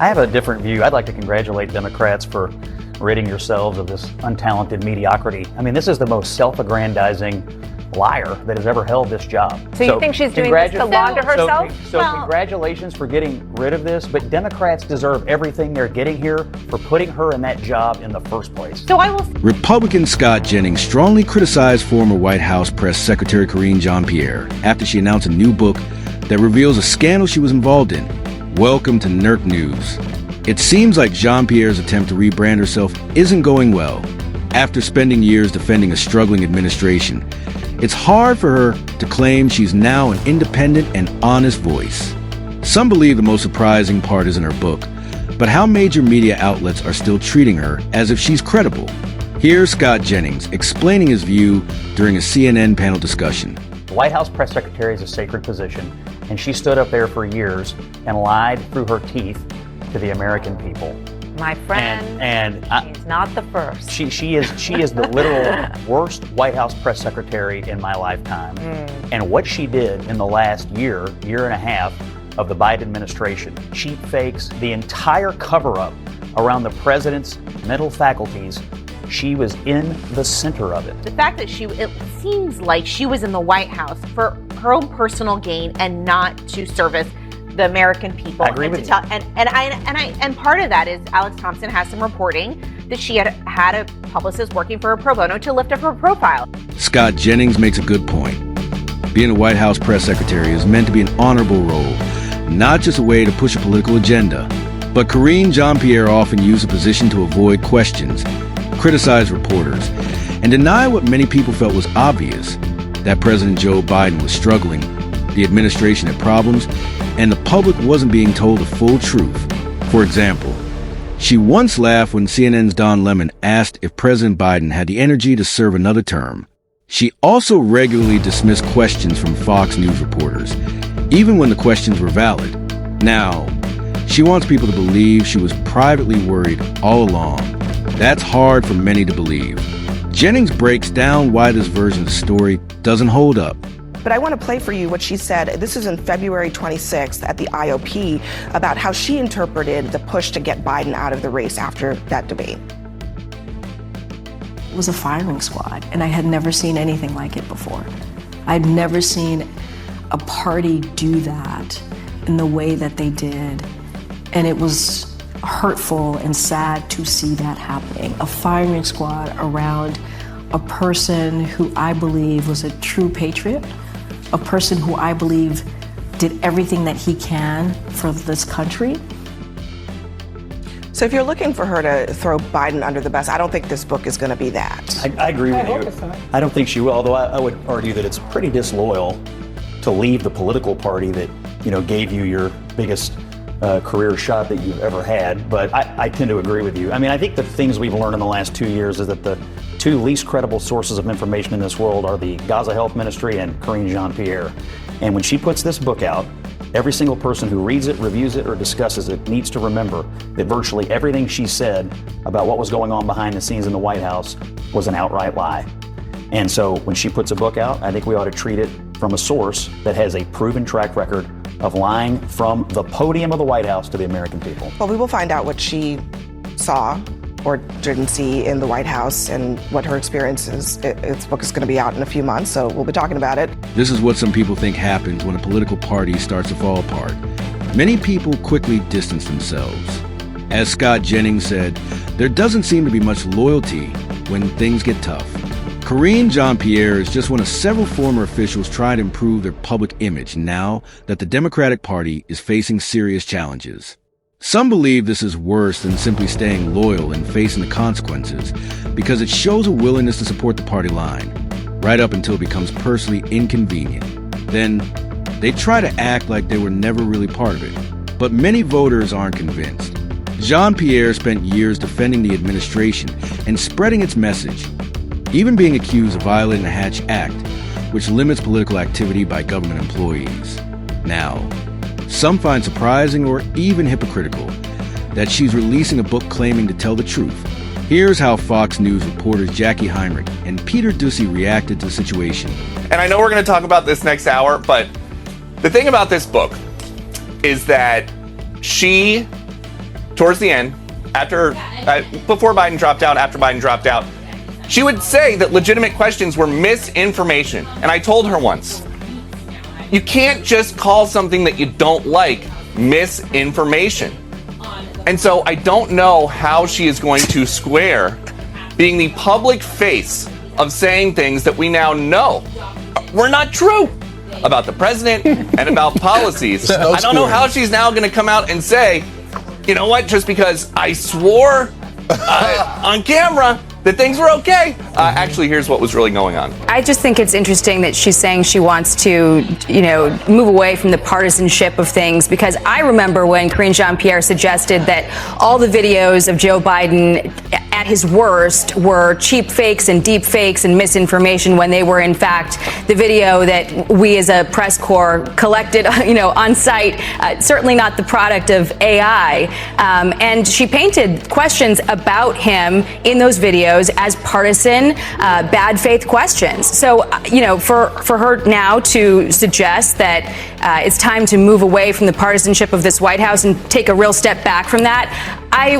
I have a different view. I'd like to congratulate Democrats for ridding yourselves of this untalented mediocrity. I mean, this is the most self-aggrandizing liar that has ever held this job. So you think she's doing this to launder herself? So congratulations for getting rid of this, but Democrats deserve everything they're getting here for putting her in that job in the first place. So I will. Republican Scott Jennings strongly criticized former White House Press Secretary Karine Jean-Pierre after she announced a new book that reveals a scandal she was involved in. Welcome to NERC News. It seems like Jean-Pierre's attempt to rebrand herself isn't going well. After spending years defending a struggling administration, it's hard for her to claim she's now an independent and honest voice. Some believe the most surprising part is in her book, but how major media outlets are still treating her as if she's credible. Here's Scott Jennings explaining his view during a CNN panel discussion. The White House press secretary is a sacred position, and she stood up there for years and lied through her teeth to the American people. My friend, and she's not the first. She is the literal worst White House press secretary in my lifetime. And what she did in the last year and a half of the Biden administration, she fakes the entire cover-up around the president's mental faculties. She was in the center of it. The fact that it seems like she was in the White House for her own personal gain and not to service the American people. I agree with you. And part of that is Alex Thompson has some reporting that she had a publicist working for her pro bono to lift up her profile. Scott Jennings makes a good point. Being a White House press secretary is meant to be an honorable role, not just a way to push a political agenda. But Karine Jean-Pierre often used a position to avoid questions, criticize reporters, and deny what many people felt was obvious, that President Joe Biden was struggling, the administration had problems, and the public wasn't being told the full truth. For example, she once laughed when CNN's Don Lemon asked if President Biden had the energy to serve another term. She also regularly dismissed questions from Fox News reporters, even when the questions were valid. Now, she wants people to believe she was privately worried all along. That's hard for many to believe. Jennings breaks down why this version of the story doesn't hold up. But I want to play for you what she said. This is in February 26th at the IOP about how she interpreted the push to get Biden out of the race after that debate. It was a firing squad, and I had never seen anything like it before. I'd never seen a party do that in the way that they did. And it was hurtful and sad to see that happening. A firing squad around a person who I believe was a true patriot, a person who I believe did everything that he can for this country. So if you're looking for her to throw Biden under the bus, I don't think this book is going to be that. I agree with you. I don't think she will, although I would argue that it's pretty disloyal to leave the political party that, gave you your biggest career shot that you've ever had. But I tend to agree with you. I mean, I think the things we've learned in the last 2 years is that the two least credible sources of information in this world are the Gaza Health Ministry and Karine Jean-Pierre. And when she puts this book out, every single person who reads it, reviews it, or discusses it needs to remember that virtually everything she said about what was going on behind the scenes in the White House was an outright lie. And so when she puts a book out, I think we ought to treat it from a source that has a proven track record of lying from the podium of the White House to the American people. Well, we will find out what she saw or didn't see in the White House and what her experience is. Its book is going to be out in a few months, so we'll be talking about it. This is what some people think happens when a political party starts to fall apart. Many people quickly distance themselves. As Scott Jennings said, there doesn't seem to be much loyalty when things get tough. Karine Jean-Pierre is just one of several former officials trying to improve their public image now that the Democratic Party is facing serious challenges. Some believe this is worse than simply staying loyal and facing the consequences because it shows a willingness to support the party line, right up until it becomes personally inconvenient. Then they try to act like they were never really part of it. But many voters aren't convinced. Jean-Pierre spent years defending the administration and spreading its message, even being accused of violating the Hatch Act, which limits political activity by government employees. Now, some find surprising or even hypocritical that she's releasing a book claiming to tell the truth. Here's how Fox News reporters Jackie Heinrich and Peter Doocy reacted to the situation. And I know we're going to talk about this next hour, but the thing about this book is that she towards the end, before Biden dropped out, after Biden dropped out, she would say that legitimate questions were misinformation. And I told her once, you can't just call something that you don't like misinformation. And so I don't know how she is going to square being the public face of saying things that we now know were not true about the president and about policies. I don't know how she's now going to come out and say, you know what, just because I swore on camera that things were okay. Actually, here's what was really going on. I just think it's interesting that she's saying she wants to, move away from the partisanship of things, because I remember when Karine Jean-Pierre suggested that all the videos of Joe Biden at his worst were cheap fakes and deep fakes and misinformation, when they were in fact the video that we as a press corps collected, on site, certainly not the product of AI. And she painted questions about him in those videos as partisan, bad faith questions. So, for her now to suggest that it's time to move away from the partisanship of this White House and take a real step back from that, I,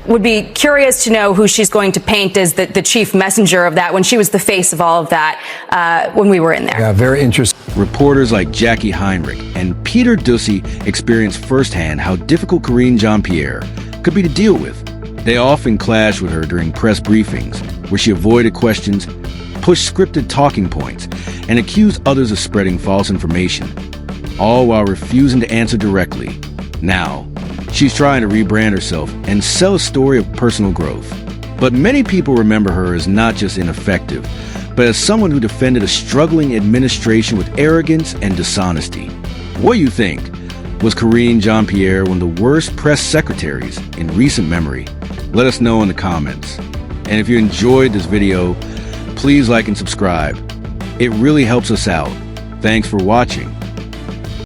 would be curious to know who she's going to paint as the chief messenger of that, when she was the face of all of that when we were in there. Yeah, very interesting. Reporters like Jackie Heinrich and Peter Doocy experienced firsthand how difficult Karine Jean-Pierre could be to deal with. They often clashed with her during press briefings, where she avoided questions, pushed scripted talking points, and accused others of spreading false information, all while refusing to answer directly. Now, she's trying to rebrand herself and sell a story of personal growth. But many people remember her as not just ineffective, but as someone who defended a struggling administration with arrogance and dishonesty. What do you think? Was Karine Jean-Pierre one of the worst press secretaries in recent memory? Let us know in the comments. And if you enjoyed this video, please like and subscribe. It really helps us out. Thanks for watching.